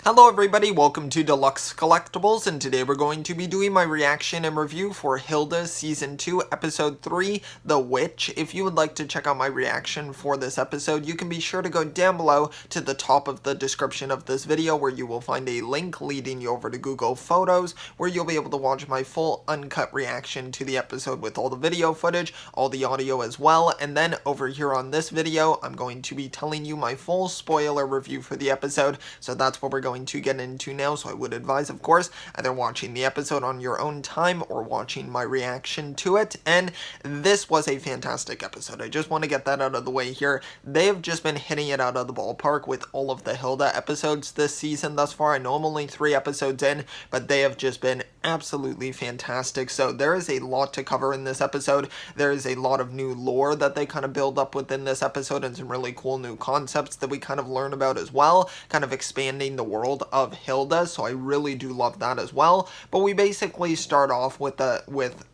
Hello everybody, welcome to Deluxe Collectibles, and today we're going to be doing my reaction and review for Hilda Season 2, Episode 3, The Witch. If you would like to check out my reaction for this episode, you can be sure to go down below to the top of the description of this video where you will find a link leading you over to Google Photos, where you'll be able to watch my full uncut reaction to the episode with all the video footage, all the audio as well, and then over here on this video, I'm going to be telling you my full spoiler review for the episode, so that's what we're going to get into now. So I would advise, of course, either watching the episode on your own time or watching my reaction to it. And this was a fantastic episode. I just want to get that out of the way here. They have just been hitting it out of the ballpark with all of the Hilda episodes this season thus far. I know I'm only 3 episodes in, but they have just been absolutely fantastic. So there is a lot to cover in this episode. There is a lot of new lore that they kind of build up within this episode, and some really cool new concepts that we kind of learn about as well, kind of expanding the world of Hilda, so I really do love that as well. But we basically start off with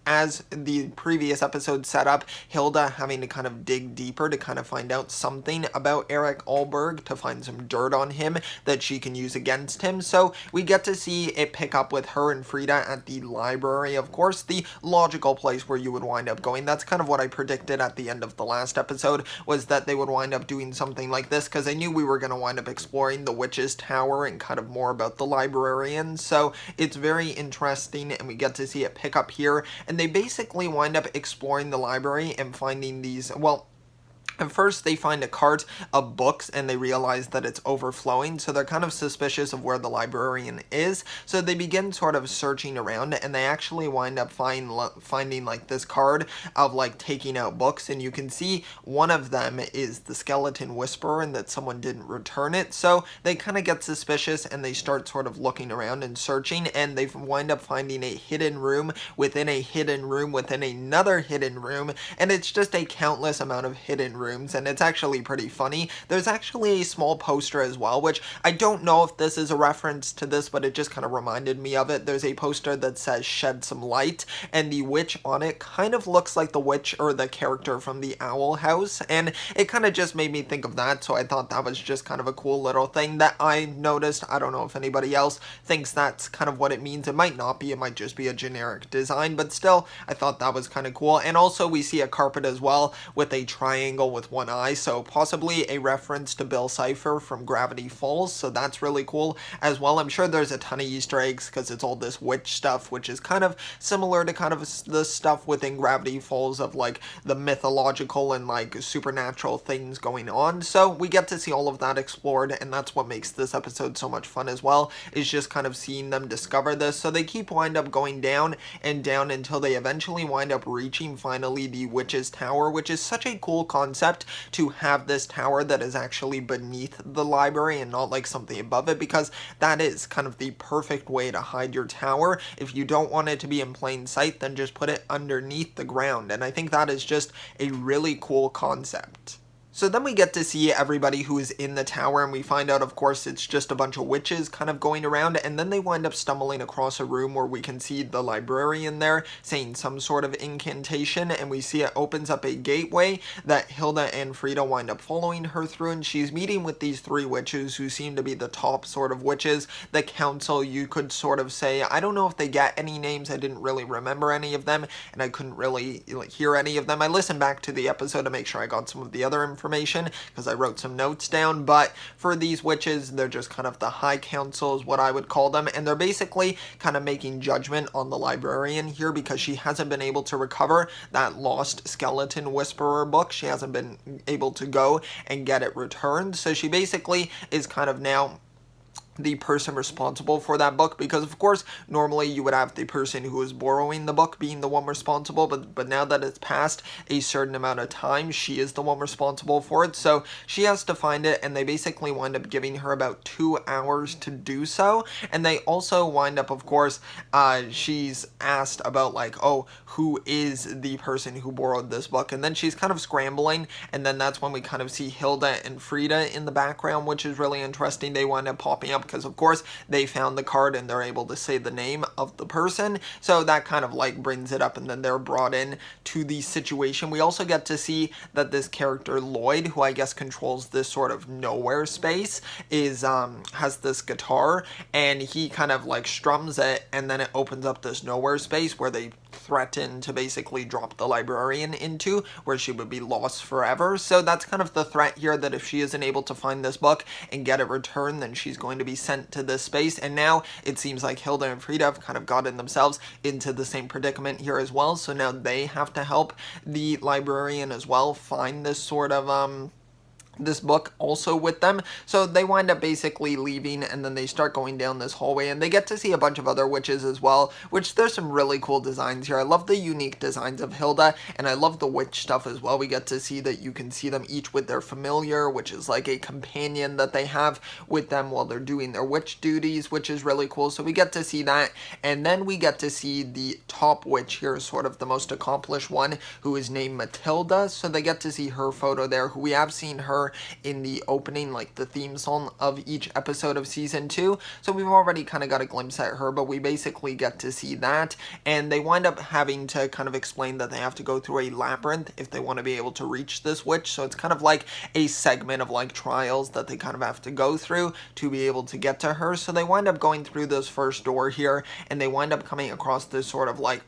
as the previous episode set up, Hilda having to kind of dig deeper to kind of find out something about Eric Alberg, to find some dirt on him that she can use against him. So we get to see it pick up with her and Frida at the library, of course, the logical place where you would wind up going. That's kind of what I predicted at the end of the last episode, was that they would wind up doing something like this, because I knew we were going to wind up exploring the witch's tower and kind of more about the librarian. So it's very interesting, and we get to see it pick up here, and they basically wind up exploring the library and finding these, well, at first, they find a cart of books and they realize that it's overflowing, so they're kind of suspicious of where the librarian is. So they begin sort of searching around, and they actually wind up finding like this card of like taking out books, and you can see one of them is the Skeleton Whisperer and that someone didn't return it. So they kind of get suspicious and they start sort of looking around and searching, and they wind up finding a hidden room within a hidden room within another hidden room, and it's just a countless amount of hidden rooms, and it's actually pretty funny. There's actually a small poster as well, which I don't know if this is a reference to this, but it just kind of reminded me of it. There's a poster that says "Shed Some Light," and the witch on it kind of looks like the witch or the character from the Owl House, and it kind of just made me think of that, so I thought that was just kind of a cool little thing that I noticed. I don't know if anybody else thinks that's kind of what it means. It might not be, it might just be a generic design, but still, I thought that was kind of cool. And also we see a carpet as well with a triangle with one eye, so possibly a reference to Bill Cipher from Gravity Falls, so that's really cool as well. I'm sure there's a ton of Easter eggs because it's all this witch stuff, which is kind of similar to kind of the stuff within Gravity Falls of like the mythological and like supernatural things going on. So we get to see all of that explored, and that's what makes this episode so much fun as well, is just kind of seeing them discover this. So they wind up going down and down until they eventually wind up reaching finally the witch's tower, which is such a cool concept to have this tower that is actually beneath the library and not like something above it, because that is kind of the perfect way to hide your tower. If you don't want it to be in plain sight, then just put it underneath the ground, and I think that is just a really cool concept. So then we get to see everybody who is in the tower, and we find out, of course, it's just a bunch of witches kind of going around, and then they wind up stumbling across a room where we can see the librarian there saying some sort of incantation, and we see it opens up a gateway that Hilda and Frida wind up following her through, and she's meeting with these 3 witches who seem to be the top sort of witches. The council, you could sort of say. I don't know if they get any names. I didn't really remember any of them, and I couldn't really hear any of them. I listened back to the episode to make sure I got some of the other information because I wrote some notes down, but for these witches, they're just kind of the high council is what I would call them, and they're basically kind of making judgment on the librarian here because she hasn't been able to recover that lost Skeleton Whisperer book. She hasn't been able to go and get it returned, so she basically is kind of now the person responsible for that book, because of course normally you would have the person who is borrowing the book being the one responsible, but now that it's passed a certain amount of time, she is the one responsible for it, so she has to find it, and they basically wind up giving her about 2 hours to do so. And they also wind up, of course, she's asked about like, oh, who is the person who borrowed this book, and then she's kind of scrambling, and then that's when we kind of see Hilda and Frida in the background, which is really interesting. They wind up popping up up because, of course, they found the card and they're able to say the name of the person. So that kind of like brings it up, and then they're brought in to the situation. We also get to see that this character Lloyd, who I guess controls this sort of nowhere space, has this guitar, and he kind of like strums it, and then it opens up this nowhere space where they threaten to basically drop the librarian into, where she would be lost forever. So that's kind of the threat here, that if she isn't able to find this book and get it returned, then she's going to be sent to this space. And now it seems like Hilda and Frida have kind of gotten themselves into the same predicament here as well. So now they have to help the librarian as well find this sort of this book also with them. So they wind up basically leaving, and then they start going down this hallway, and they get to see a bunch of other witches as well, which there's some really cool designs here. I love the unique designs of Hilda, and I love the witch stuff as well. We get to see that you can see them each with their familiar, which is like a companion that they have with them while they're doing their witch duties, which is really cool. So we get to see that, and then we get to see the top witch here, sort of the most accomplished one, who is named Matilda. So they get to see her photo there, who we have seen her in the opening, like the theme song of each episode of season 2. So we've already kind of got a glimpse at her, but we basically get to see that, and they wind up having to kind of explain that they have to go through a labyrinth if they want to be able to reach this witch. So it's kind of like a segment of like trials that they kind of have to go through to be able to get to her. So they wind up going through this first door here, and they wind up coming across this sort of like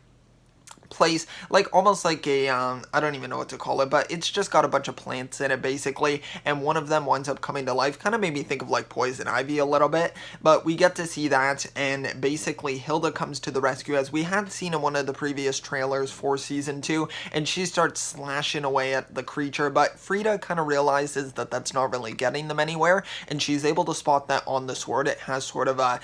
place, like almost like a I don't even know what to call it, but it's just got a bunch of plants in it basically, and one of them winds up coming to life. Kind of made me think of like poison ivy a little bit, but we get to see that, and basically Hilda comes to the rescue, as we had seen in one of the previous trailers for season 2, and she starts slashing away at the creature, but Frida kind of realizes that that's not really getting them anywhere, and she's able to spot that on the sword it has sort of a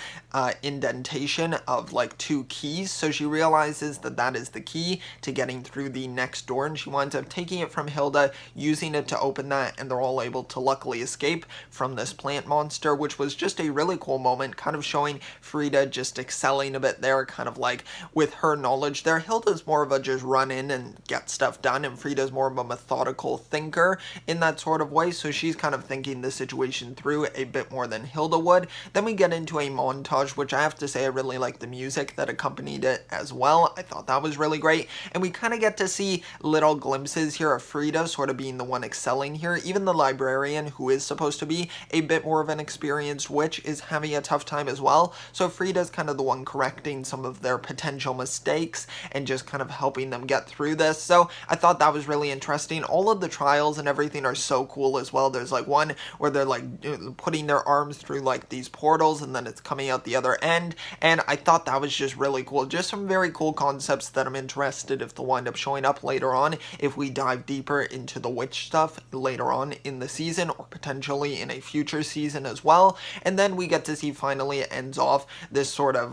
indentation of like 2 keys, so she realizes that that is the key to getting through the next door, and she winds up taking it from Hilda, using it to open that, and they're all able to luckily escape from this plant monster, which was just a really cool moment, kind of showing Frida just excelling a bit there, kind of like with her knowledge there. Hilda's more of a just run in and get stuff done, and Frida's more of a methodical thinker in that sort of way, so she's kind of thinking the situation through a bit more than Hilda would. Then we get into a montage, which I have to say I really like the music that accompanied it as well. I thought that was really great, and we kind of get to see little glimpses here of Frida sort of being the one excelling here. Even the librarian, who is supposed to be a bit more of an experienced witch, is having a tough time as well. So Frida's kind of the one correcting some of their potential mistakes and just kind of helping them get through this. So I thought that was really interesting. All of the trials and everything are so cool as well. There's like one where they're like putting their arms through like these portals, and then it's coming out the other end, and I thought that was just really cool. Just some very cool concepts that I'm interested if they'll wind up showing up later on, if we dive deeper into the witch stuff later on in the season, or potentially in a future season as well. And then we get to see, finally it ends off this sort of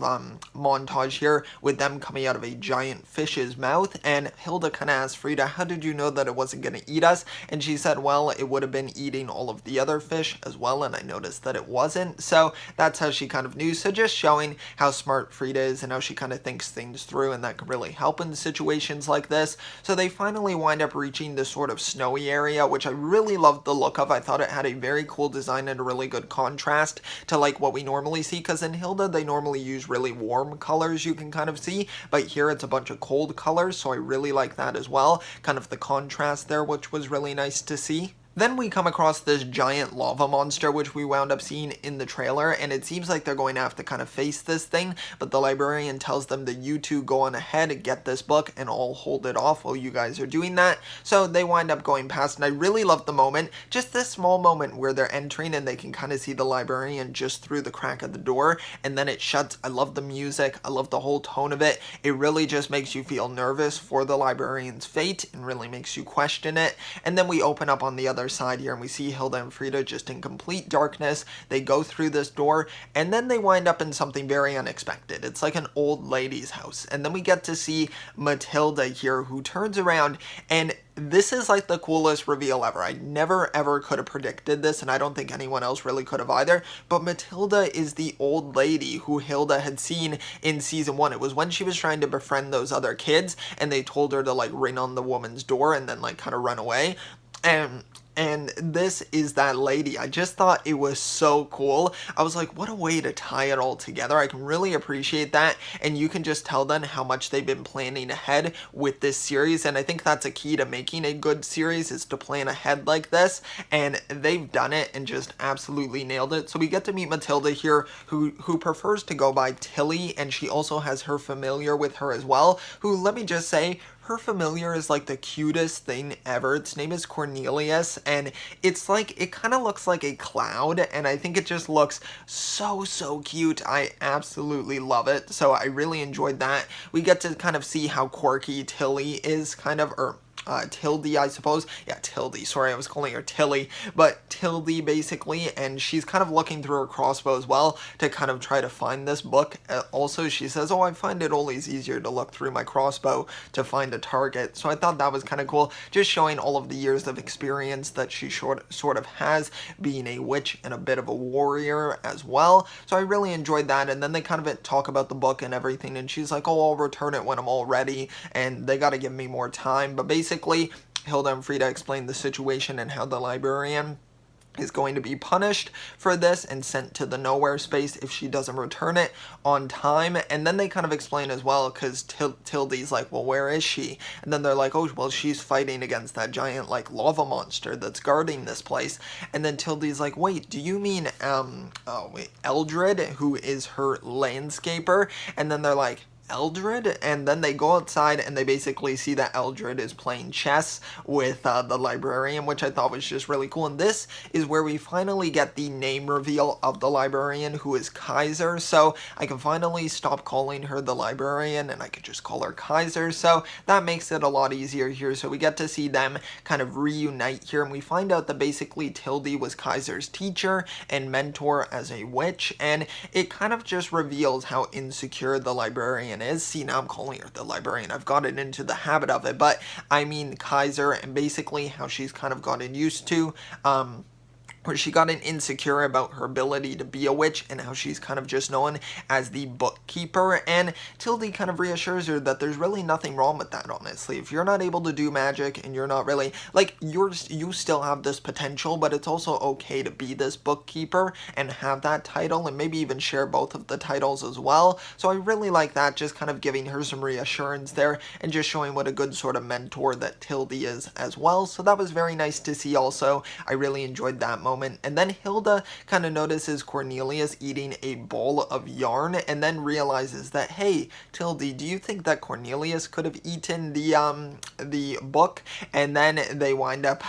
montage here with them coming out of a giant fish's mouth, and Hilda kind of asked Frida, how did you know that it wasn't going to eat us? And she said, well, it would have been eating all of the other fish as well, and I noticed that it wasn't. So that's how she kind of knew. So just showing how smart Frida is and how she kind of thinks things through, and that could really help in situations like this. So they finally wind up reaching this sort of snowy area, which I really loved the look of. I thought it had a very cool design and a really good contrast to like what we normally see, because in Hilda they normally use really warm colors, you can kind of see, but here it's a bunch of cold colors, so I really like that as well, kind of the contrast there, which was really nice to see. Then we come across this giant lava monster, which we wound up seeing in the trailer, and it seems like they're going to have to kind of face this thing, but the librarian tells them that you two go on ahead and get this book, and I'll hold it off while you guys are doing that. So they wind up going past, and I really love the moment, just this small moment where they're entering and they can kind of see the librarian just through the crack of the door, and then it shuts. I love the music, I love the whole tone of it. It really just makes you feel nervous for the librarian's fate, and really makes you question it. And then we open up on the other side here, and we see Hilda and Frida just in complete darkness. They go through this door, and then they wind up in something very unexpected. It's like an old lady's house, and then we get to see Matilda here, who turns around, and this is like the coolest reveal ever. I never ever could have predicted this, and I don't think anyone else really could have either, but Matilda is the old lady who Hilda had seen in season 1. It was when she was trying to befriend those other kids, and they told her to like ring on the woman's door and then like kind of run away. And And this is that lady. I just thought it was so cool. I was like, what a way to tie it all together. I can really appreciate that. And you can just tell then how much they've been planning ahead with this series. And I think that's a key to making a good series, is to plan ahead like this. And they've done it and just absolutely nailed it. So we get to meet Matilda here, who prefers to go by Tilly. And she also has her familiar with her as well, who, let me just say, her familiar is like the cutest thing ever. Its name is Cornelius, and it's like, it kind of looks like a cloud, and I think it just looks so cute. I absolutely love it, so I really enjoyed that. We get to kind of see how quirky Tilly is, kind of, or Tildy, I suppose. Yeah, Tildy. Sorry, I was calling her Tilly. But Tildy, basically, and she's kind of looking through her crossbow as well to kind of try to find this book. Also, she says, oh, I find it always easier to look through my crossbow to find a target. So I thought that was kind of cool, just showing all of the years of experience that she sort of has, being a witch and a bit of a warrior as well. So I really enjoyed that. And then they kind of talk about the book and everything, and she's like, oh, I'll return it when I'm all ready, and they got to give me more time. But basically, Hilda and Frida explain the situation and how the librarian is going to be punished for this and sent to the nowhere space if she doesn't return it on time. And then they kind of explain as well, because Tildy's like, well, where is she? And then they're like, oh, well, she's fighting against that giant like lava monster that's guarding this place. And then Tildy's like, wait, do you mean Eldred, who is her landscaper? And then they're like, Eldred? And then they go outside and they basically see that Eldred is playing chess with the librarian, which I thought was just really cool. And this is where we finally get the name reveal of the librarian, who is Kaiser. So I can finally stop calling her the librarian and I could just call her Kaiser. So that makes it a lot easier here. So we get to see them kind of reunite here, and we find out that basically Tildy was Kaiser's teacher and mentor as a witch, and it kind of just reveals how insecure the librarian is. See, now I'm calling her the librarian. I've gotten into the habit of it, but I mean Kaiser, and basically how she's kind of gotten used to where she got an insecure about her ability to be a witch and how she's kind of just known as the bookkeeper. And Tildy kind of reassures her that there's really nothing wrong with that, honestly. If you're not able to do magic and you're not really, like, you still have this potential, but it's also okay to be this bookkeeper and have that title, and maybe even share both of the titles as well. So I really like that, just kind of giving her some reassurance there and just showing what a good sort of mentor that Tildy is as well. So that was very nice to see also. I really enjoyed that moment. And then Hilda kind of notices Cornelius eating a bowl of yarn, and then realizes that, hey, Tildy, do you think that Cornelius could have eaten the book? And then they wind up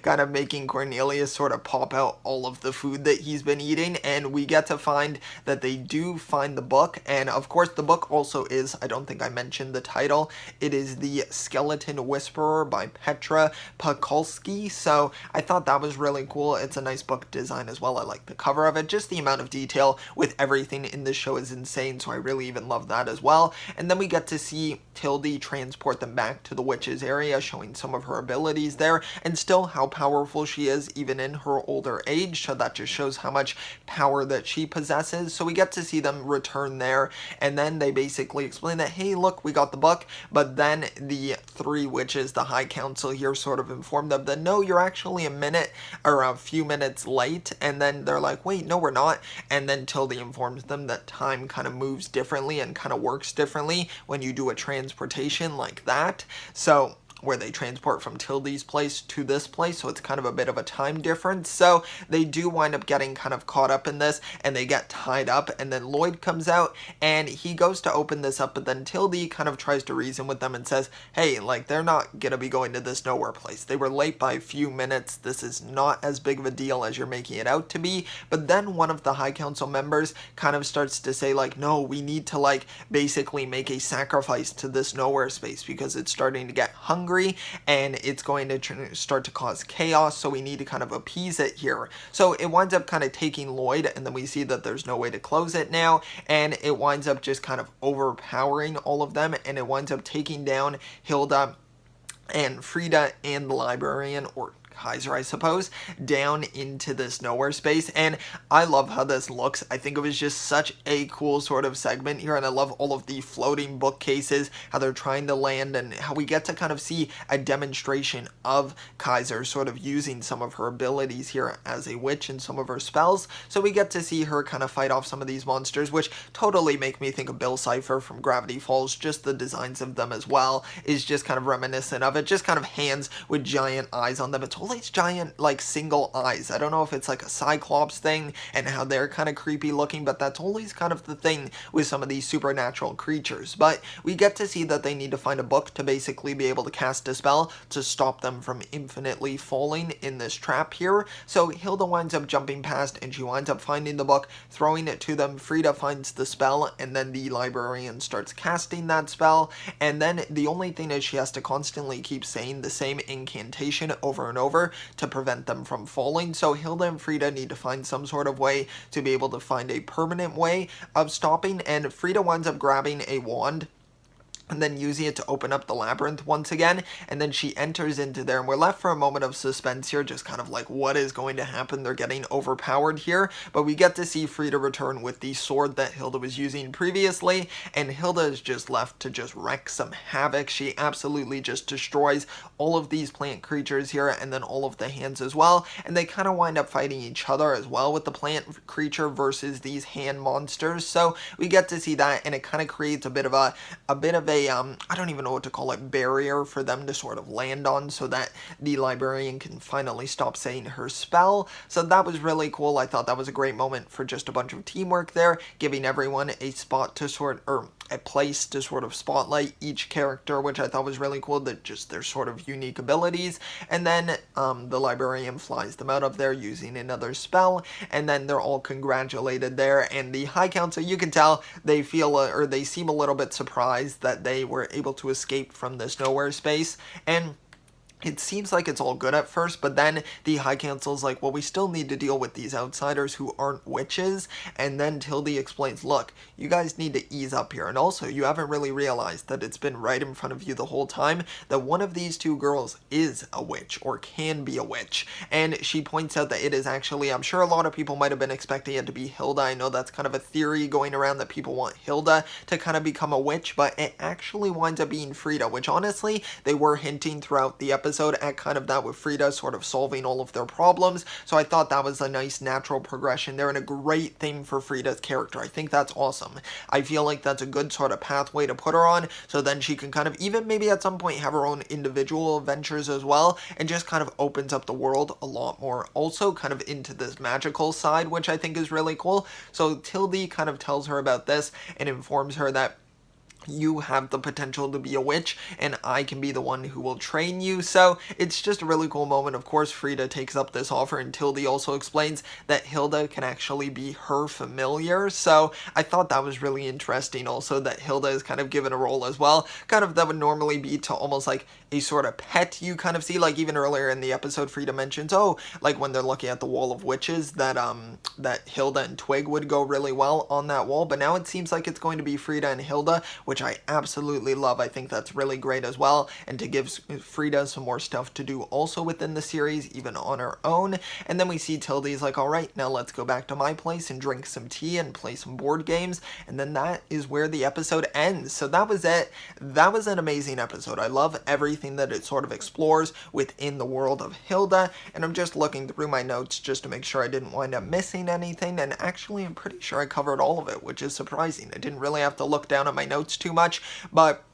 kind of making Cornelius sort of pop out all of the food that he's been eating, and we get to find that they do find the book. And of course the book also is, I don't think I mentioned the title, it is The Skeleton Whisperer by Petra Pakulski. So I thought that was really cool. It's a nice book design as well. I like the cover of it. Just the amount of detail with everything in this show is insane, so I really even love that as well. And then we get to see Tildy transport them back to the witch's area, showing some of her abilities there, and still how powerful she is even in her older age. So that just shows how much power that she possesses. So we get to see them return there, and then they basically explain that, hey, look, we got the book. But then the three witches, the High Council here, sort of inform them that no, you're actually a minute or a few minutes late. And then they're like, wait, no, we're not. And then Tildy informs them that time kind of moves differently and kind of works differently when you do a transportation like that. So where they transport from Tildy's place to this place, so it's kind of a bit of a time difference. So they do wind up getting kind of caught up in this, and they get tied up, and then Lloyd comes out and he goes to open this up, but then Tildy kind of tries to reason with them and says, hey, like, they're not gonna be going to this nowhere place. They were late by a few minutes. This is not as big of a deal as you're making it out to be. But then one of the High Council members kind of starts to say, like, no, we need to, like, basically make a sacrifice to this nowhere space because it's starting to get hungry and it's going to start to cause chaos, so we need to kind of appease it here. So it winds up kind of taking Lloyd, and then we see that there's no way to close it now, and it winds up just kind of overpowering all of them, and it winds up taking down Hilda and Frida and the librarian, or Kaiser, I suppose, down into this nowhere space. And I love how this looks. I think it was just such a cool sort of segment here, and I love all of the floating bookcases, how they're trying to land, and how we get to kind of see a demonstration of Kaiser sort of using some of her abilities here as a witch and some of her spells. So we get to see her kind of fight off some of these monsters, which totally make me think of Bill Cipher from Gravity Falls. Just the designs of them as well is just kind of reminiscent of it. Just kind of hands with giant eyes on them. It's always giant, like, single eyes. I don't know if it's like a Cyclops thing and how they're kind of creepy looking, but that's always kind of the thing with some of these supernatural creatures. But we get to see that they need to find a book to basically be able to cast a spell to stop them from infinitely falling in this trap here. So Hilda winds up jumping past, and she winds up finding the book, throwing it to them. Frida finds the spell, and then the librarian starts casting that spell, and then the only thing is she has to constantly keep saying the same incantation over and over to prevent them from falling. So Hilda and Frida need to find some sort of way to be able to find a permanent way of stopping, and Frida winds up grabbing a wand and then using it to open up the labyrinth once again, and then she enters into there, and we're left for a moment of suspense here, just kind of like, what is going to happen? They're getting overpowered here, but we get to see Frida return with the sword that Hilda was using previously, and Hilda is just left to just wreak some havoc. She absolutely just destroys all of these plant creatures here, and then all of the hands as well, and they kind of wind up fighting each other as well with the plant creature versus these hand monsters. So we get to see that, and it kind of creates a bit of a I don't even know what to call it, barrier for them to sort of land on, so that the librarian can finally stop saying her spell. So that was really cool. I thought that was a great moment for just a bunch of teamwork there, giving everyone a spot to a place to sort of spotlight each character, which I thought was really cool, that just their sort of unique abilities. And then the librarian flies them out of there using another spell, and then they're all congratulated there. And the High Council, you can tell they feel or they seem a little bit surprised that they were able to escape from this nowhere space, and it seems like it's all good at first, but then the High Council's like, well, we still need to deal with these outsiders who aren't witches. And then Tildy explains, look, you guys need to ease up here. And also, you haven't really realized that it's been right in front of you the whole time, that one of these two girls is a witch, or can be a witch. And she points out that it is actually, I'm sure a lot of people might have been expecting it to be Hilda. I know that's kind of a theory going around that people want Hilda to kind of become a witch, but it actually winds up being Frida, which honestly, they were hinting throughout the episode at kind of that with Frida sort of solving all of their problems. So I thought that was a nice natural progression there and a great thing for Frida's character. I think that's awesome. I feel like that's a good sort of pathway to put her on, so then she can kind of even maybe at some point have her own individual adventures as well, and just kind of opens up the world a lot more, also kind of into this magical side, which I think is really cool. So Tildy kind of tells her about this and informs her that you have the potential to be a witch, and I can be the one who will train you. So it's just a really cool moment. Of course, Frida takes up this offer, and Tildy also explains that Hilda can actually be her familiar. So I thought that was really interesting also, that Hilda is kind of given a role as well, kind of that would normally be to almost like a sort of pet you kind of see. Like even earlier in the episode, Frida mentions, oh, like when they're looking at the wall of witches, that that Hilda and Twig would go really well on that wall, but now it seems like it's going to be Frida and Hilda, which I absolutely love. I think that's really great as well, and to give Frida some more stuff to do also within the series, even on her own. And then we see Tildy's like, all right, now let's go back to my place and drink some tea and play some board games, and then that is where the episode ends. So that was it. That was an amazing episode. I love everything that it sort of explores within the world of Hilda, and I'm just looking through my notes just to make sure I didn't wind up missing anything, and actually I'm pretty sure I covered all of it, which is surprising. I didn't really have to look down at my notes too much, but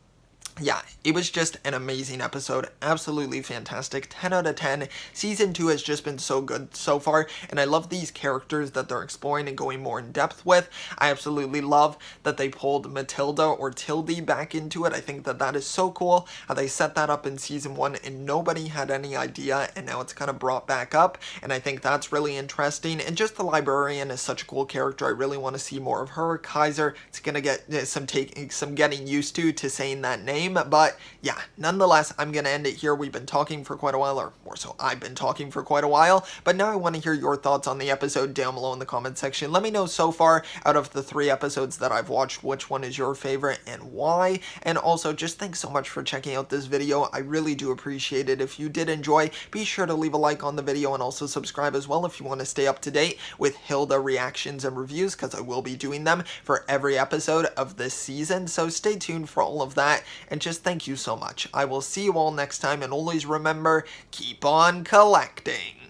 yeah, it was just an amazing episode. Absolutely fantastic. 10 out of 10. Season 2 has just been so good so far, and I love these characters that they're exploring and going more in depth with. I absolutely love that they pulled Matilda or Tildy back into it. I think that that is so cool how they set that up in Season 1 and nobody had any idea, and now it's kind of brought back up, and I think that's really interesting. And just the librarian is such a cool character. I really want to see more of her. Kaiser, it's going to get some getting used to saying that name. same. But yeah, nonetheless, I'm going to end it here. We've been talking for quite a while, or more so, I've been talking for quite a while. But now I want to hear your thoughts on the episode down below in the comment section. Let me know so far, out of the 3 episodes that I've watched, which one is your favorite and why. And also, just thanks so much for checking out this video. I really do appreciate it. If you did enjoy, be sure to leave a like on the video and also subscribe as well if you want to stay up to date with Hilda reactions and reviews, because I will be doing them for every episode of this season. So stay tuned for all of that, and just thank you so much. I will see you all next time, and always remember, keep on collecting.